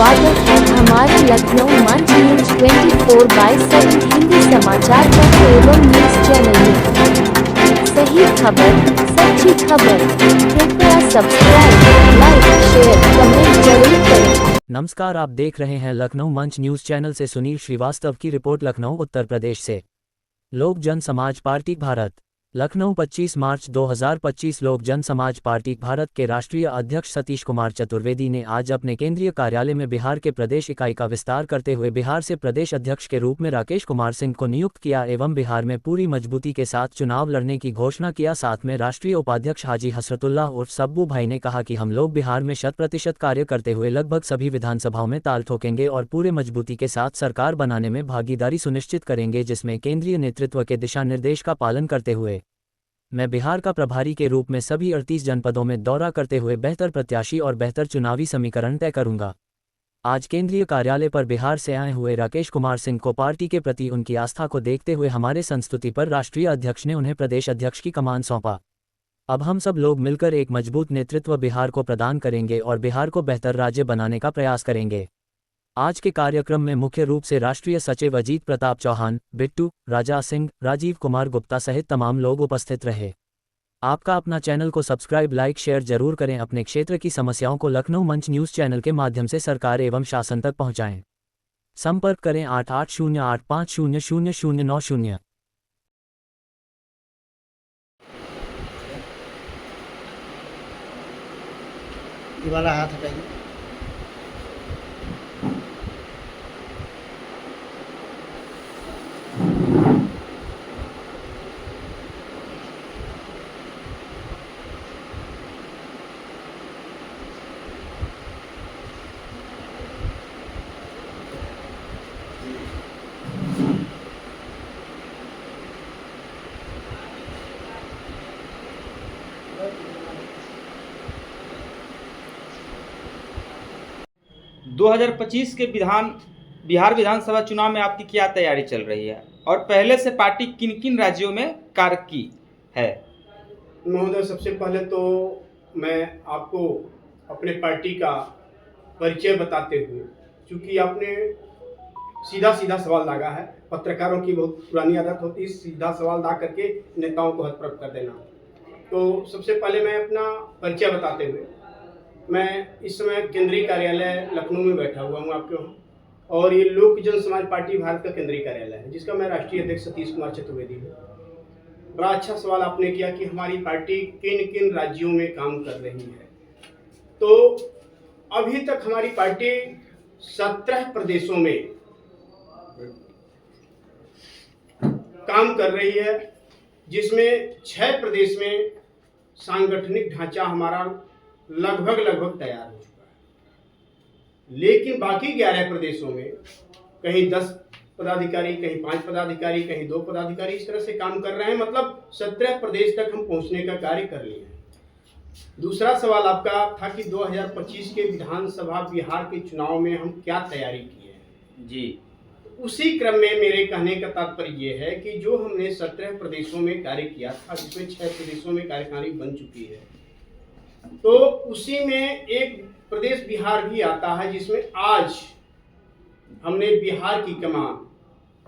स्वागत है हमारे लखनऊ मंच न्यूज 24/7 हिंदी समाचार पत्र एवं न्यूज चैनल में। सही खबर, सच्ची खबर। कृपया सब्सक्राइब, लाइक, शेयर, कमेंट जरूर करें। नमस्कार, आप देख रहे हैं लखनऊ मंच न्यूज चैनल से सुनील श्रीवास्तव की रिपोर्ट। लखनऊ उत्तर प्रदेश से लोक जन समाज पार्टी भारत। लखनऊ 25 मार्च 2025। लोक जन समाज पार्टी भारत के राष्ट्रीय अध्यक्ष सतीश कुमार चतुर्वेदी ने आज अपने केंद्रीय कार्यालय में बिहार के प्रदेश इकाई का विस्तार करते हुए बिहार से प्रदेश अध्यक्ष के रूप में राकेश कुमार सिंह को नियुक्त किया एवं बिहार में पूरी मजबूती के साथ चुनाव लड़ने की घोषणा किया। साथ में राष्ट्रीय उपाध्यक्ष हाजी हसरतुल्लाह उर्फ सब्बू भाई ने कहा कि हम लोग बिहार में 100% कार्य करते हुए लगभग सभी विधानसभाओं में ताल ठोकेंगे और पूरे मजबूती के साथ सरकार बनाने में भागीदारी सुनिश्चित करेंगे, जिसमें केंद्रीय नेतृत्व के दिशा निर्देश का पालन करते हुए मैं बिहार का प्रभारी के रूप में सभी 38 जनपदों में दौरा करते हुए बेहतर प्रत्याशी और बेहतर चुनावी समीकरण तय करूंगा। आज केंद्रीय कार्यालय पर बिहार से आए हुए राकेश कुमार सिंह को पार्टी के प्रति उनकी आस्था को देखते हुए हमारे संस्तुति पर राष्ट्रीय अध्यक्ष ने उन्हें प्रदेश अध्यक्ष की कमान सौंपा। अब हम सब लोग मिलकर एक मजबूत नेतृत्व बिहार को प्रदान करेंगे और बिहार को बेहतर राज्य बनाने का प्रयास करेंगे। आज के कार्यक्रम में मुख्य रूप से राष्ट्रीय सचिव अजीत प्रताप चौहान, बिट्टू, राजा सिंह, राजीव कुमार गुप्ता सहित तमाम लोग उपस्थित रहे। आपका अपना चैनल को सब्सक्राइब, लाइक, शेयर जरूर करें। अपने क्षेत्र की समस्याओं को लखनऊ मंच न्यूज चैनल के माध्यम से सरकार एवं शासन तक पहुंचाएं। संपर्क करें 8808500090। ये वाला हाथ हटाइए। दो 2025 के बिहार विधानसभा चुनाव में आपकी क्या तैयारी चल रही है और पहले से पार्टी किन किन राज्यों में कार्य की है? महोदय, सबसे पहले तो मैं आपको अपने पार्टी का परिचय बताते हुए, क्योंकि आपने सीधा सवाल दागा है। पत्रकारों की बहुत पुरानी आदत होती है सीधा सवाल दाग करके नेताओं को हतप्रभ कर देना। तो सबसे पहले मैं अपना परिचय बताते हुए, मैं इस समय केंद्रीय कार्यालय लखनऊ में बैठा हुआ हूँ आपके वहाँ, और ये लोक जन समाज पार्टी भारत का केंद्रीय कार्यालय है, जिसका मैं राष्ट्रीय अध्यक्ष सतीश कुमार चतुर्वेदी हूँ। बड़ा अच्छा सवाल आपने किया कि हमारी पार्टी किन किन राज्यों में काम कर रही है। तो अभी तक हमारी पार्टी 17 प्रदेशों में काम कर रही है, जिसमें 6 प्रदेश में सांगठनिक ढांचा हमारा लगभग तैयार हो चुका है। लेकिन बाकी 11 प्रदेशों में कहीं 10 पदाधिकारी, कहीं 5 पदाधिकारी, कहीं 2 पदाधिकारी इस तरह से काम कर रहे हैं। मतलब 17 प्रदेश तक हम पहुंचने का कार्य कर लिए हैं। दूसरा सवाल आपका था कि 2025 के विधानसभा बिहार के चुनाव में हम क्या तैयारी किए हैं। जी, उसी क्रम में मेरे कहने का तात्पर्य ये है कि जो हमने 17 प्रदेशों में कार्य किया था, जिसमें 6 प्रदेशों में कार्यकारिणी बन चुकी है, तो उसी में एक प्रदेश बिहार भी आता है, जिसमें आज हमने बिहार की कमान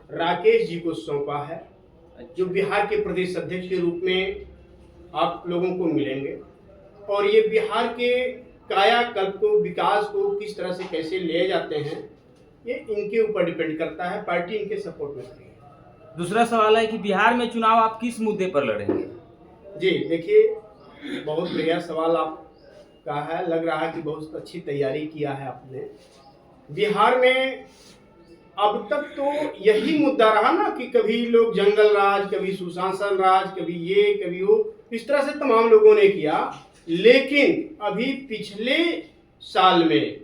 राकेश जी को सौंपा है, जो बिहार के प्रदेश अध्यक्ष के रूप में आप लोगों को मिलेंगे। और ये बिहार के कायाकल्प को, विकास को किस तरह से कैसे ले जाते हैं, ये इनके ऊपर डिपेंड करता है। पार्टी इनके सपोर्ट में खड़ी है। दूसरा सवाल है कि बिहार में चुनाव आप किस मुद्दे पर लड़ेंगे? जी देखिए, बहुत बढ़िया सवाल आपका है। लग रहा है कि बहुत अच्छी तैयारी किया है आपने। बिहार में अब तक तो यही मुद्दा रहा ना कि कभी लोग जंगल राज, कभी सुशासन राज, कभी ये कभी वो, इस तरह से तमाम लोगों ने किया। लेकिन अभी पिछले साल में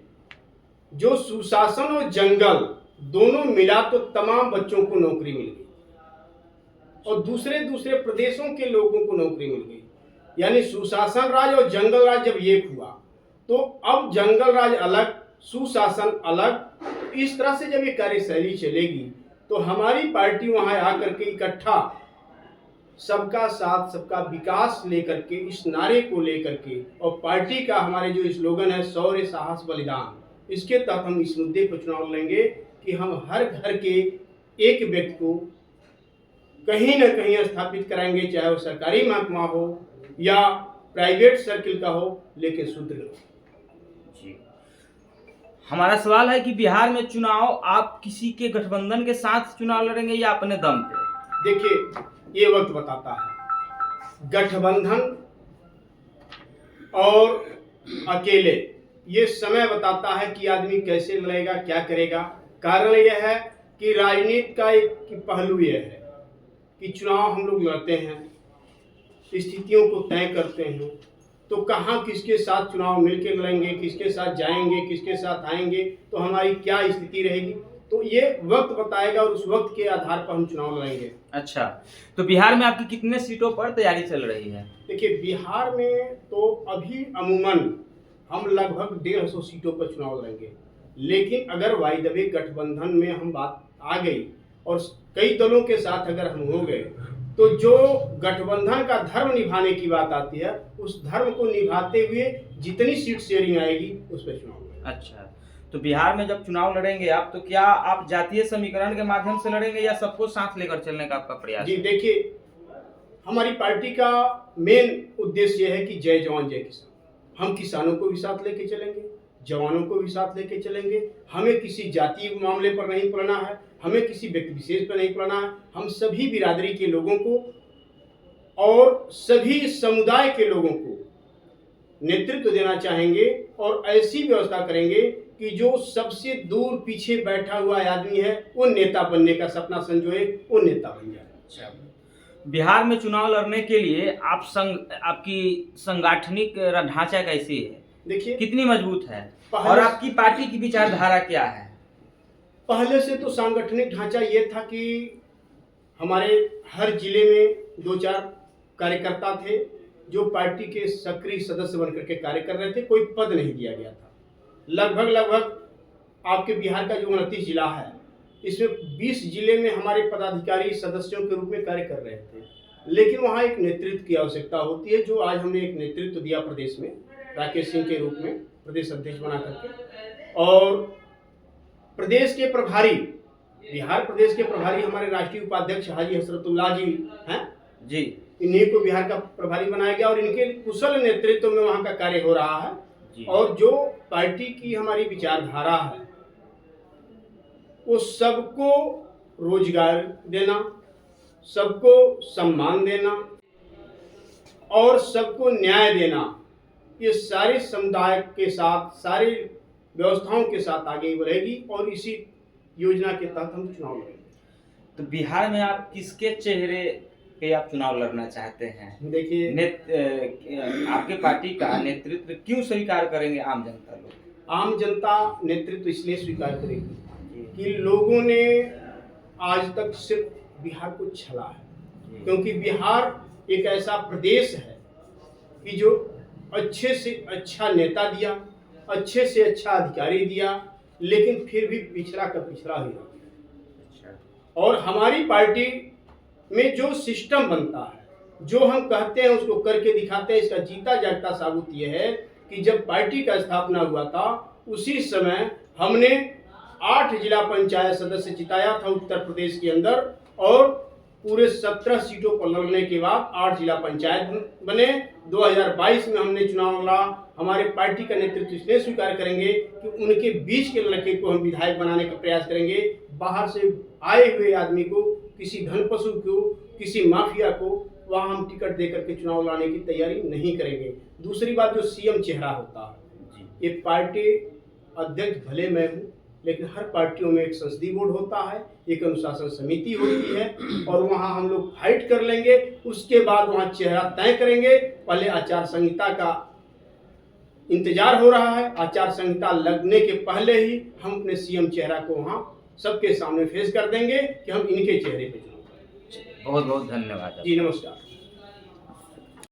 जो सुशासन और जंगल दोनों मिला तो तमाम बच्चों को नौकरी मिल गई और दूसरे प्रदेशों के लोगों को नौकरी मिल गई। यानी सुशासन राज और जंगल राज जब एक हुआ, तो अब जंगल राज अलग, सुशासन अलग। इस तरह से जब ये कार्यशैली चलेगी तो हमारी पार्टी वहां आकर के इकट्ठा सबका साथ सबका विकास लेकर के, इस नारे को लेकर के, और पार्टी का हमारे जो स्लोगन है शौर्य साहस बलिदान, इसके तहत हम इस मुद्दे पर चुनाव लड़ेंगे कि हम हर घर के एक व्यक्ति को कहीं न कहीं स्थापित कराएंगे, चाहे वो सरकारी महकमा हो या प्राइवेट सर्किल का हो, लेकिन शुद्ध हो। जी, हमारा सवाल है कि बिहार में चुनाव आप किसी के गठबंधन के साथ चुनाव लड़ेंगे या अपने दम पे? देखिए, ये वक्त बताता है, गठबंधन और अकेले ये समय बताता है कि आदमी कैसे लड़ेगा, क्या करेगा। कारण यह है कि राजनीति का एक पहलू यह है कि चुनाव हम लोग लड़ते हैं, स्थितियों को तय करते हैं, तो कहाँ किसके साथ चुनाव मिलकर लड़ेंगे, किसके साथ जाएंगे, किसके साथ आएंगे, तो हमारी क्या स्थिति रहेगी, तो ये वक्त बताएगा और उस वक्त के आधार पर हम चुनाव लड़ेंगे। अच्छा, तो बिहार में आपकी कितने सीटों पर तैयारी चल रही है? देखिए, बिहार में तो अभी अमूमन हम लगभग 150 सीटों पर चुनाव लड़ेंगे, लेकिन अगर वाई द वे गठबंधन में हम बात आ गई और कई दलों के साथ अगर हम हो गए, तो जो गठबंधन का धर्म निभाने की बात आती है, उस धर्म को निभाते हुए जितनी सीट शेयरिंग आएगी उस पर चुनाव लड़ेंगे। अच्छा, तो बिहार में जब चुनाव लड़ेंगे आप, तो क्या आप जातीय समीकरण के माध्यम से लड़ेंगे या सबको साथ लेकर चलने का आपका प्रयास? जी देखिए, हमारी पार्टी का मेन उद्देश्य यह है कि जय जवान जय किसान। हम किसानों को भी साथ लेके चलेंगे, जवानों को भी साथ लेके चलेंगे। हमें किसी जातीय मामले पर नहीं पड़ना है, हमें किसी व्यक्ति विशेष पर नहीं पड़ना है। हम सभी बिरादरी के लोगों को और सभी समुदाय के लोगों को नेतृत्व देना चाहेंगे और ऐसी व्यवस्था करेंगे कि जो सबसे दूर पीछे बैठा हुआ आदमी है वो नेता बनने का सपना संजोए, वो नेता बन जाए। अच्छा, बिहार में चुनाव लड़ने के लिए आपकी संगठनिक ढांचा कैसी है? देखिए, कितनी मजबूत है और आपकी पार्टी की विचारधारा क्या है? पहले से तो सांगठनिक ढांचा ये था कि हमारे हर जिले में 2-4 कार्यकर्ता थे जो पार्टी के सक्रिय सदस्य बनकर के कार्य कर रहे थे। कोई पद नहीं दिया गया था। लगभग आपके बिहार का जो 29 जिला है, इसमें 20 जिले में हमारे पदाधिकारी सदस्यों के रूप में कार्य कर रहे थे, लेकिन वहाँ एक नेतृत्व की आवश्यकता होती है, जो आज हमने एक नेतृत्व दिया प्रदेश में, राकेश सिंह के रूप में प्रदेश अध्यक्ष बना करके। और प्रदेश के प्रभारी, बिहार प्रदेश के प्रभारी हमारे राष्ट्रीय उपाध्यक्ष हाजी हसरतुल्लाह जी हैं जी, इन्हीं को बिहार का प्रभारी बनाया गया और इनके कुशल नेतृत्व में वहाँ का कार्य हो रहा है। जी। और जो पार्टी की हमारी विचारधारा है, वो सबको रोजगार देना, सबको सम्मान देना और सबको न्याय देना, ये सारे समुदाय के साथ, सारी व्यवस्थाओं के साथ आगे बढ़ेगी और इसी योजना के तहत हम चुनाव लड़ेंगे। तो बिहार में आप किसके चेहरे पे आप चुनाव लड़ना चाहते हैं? देखिए, आपके पार्टी का नेतृत्व क्यों स्वीकार करेंगे आम जनता लोग? आम जनता नेतृत्व इसलिए स्वीकार करेगी कि लोगों ने आज तक सिर्फ बिहार को छला है, क्योंकि बिहार एक ऐसा प्रदेश है कि जो अच्छे से अच्छा नेता दिया, अच्छे से अच्छा अधिकारी दिया, लेकिन फिर भी पिछड़ा का पिछड़ा ही रह गया। और हमारी पार्टी में जो सिस्टम बनता है, जो हम कहते हैं उसको करके दिखाते हैं। इसका जीता जागता साबुत यह है कि जब पार्टी का स्थापना हुआ था, उसी समय हमने 8 जिला पंचायत सदस्य जिताया था उत्तर प्रदेश के अंदर, और पूरे 17 सीटों पर लड़ने के बाद 8 जिला पंचायत बने। 2022 में हमने चुनाव लड़ा। हमारे पार्टी का नेतृत्व इसलिए स्वीकार करेंगे कि उनके बीच के लड़के को हम विधायक बनाने का प्रयास करेंगे। बाहर से आए हुए आदमी को, किसी धन पशु को, किसी माफिया को वहाँ हम टिकट दे करके चुनाव लड़ने की तैयारी नहीं करेंगे। दूसरी बात, जो सीएम चेहरा होता है, ये पार्टी अध्यक्ष भले मैं हूँ, लेकिन हर पार्टियों में एक संसदीय बोर्ड होता है, एक अनुशासन समिति होती है, और वहाँ हम लोग फाइट कर लेंगे। उसके बाद वहाँ चेहरा तय करेंगे। पहले आचार संहिता का इंतजार हो रहा है। आचार संहिता लगने के पहले ही हम अपने सीएम चेहरा को वहाँ सबके सामने फेस कर देंगे कि हम इनके चेहरे पे चुनाव करेंगे। बहुत बहुत धन्यवाद जी, नमस्कार।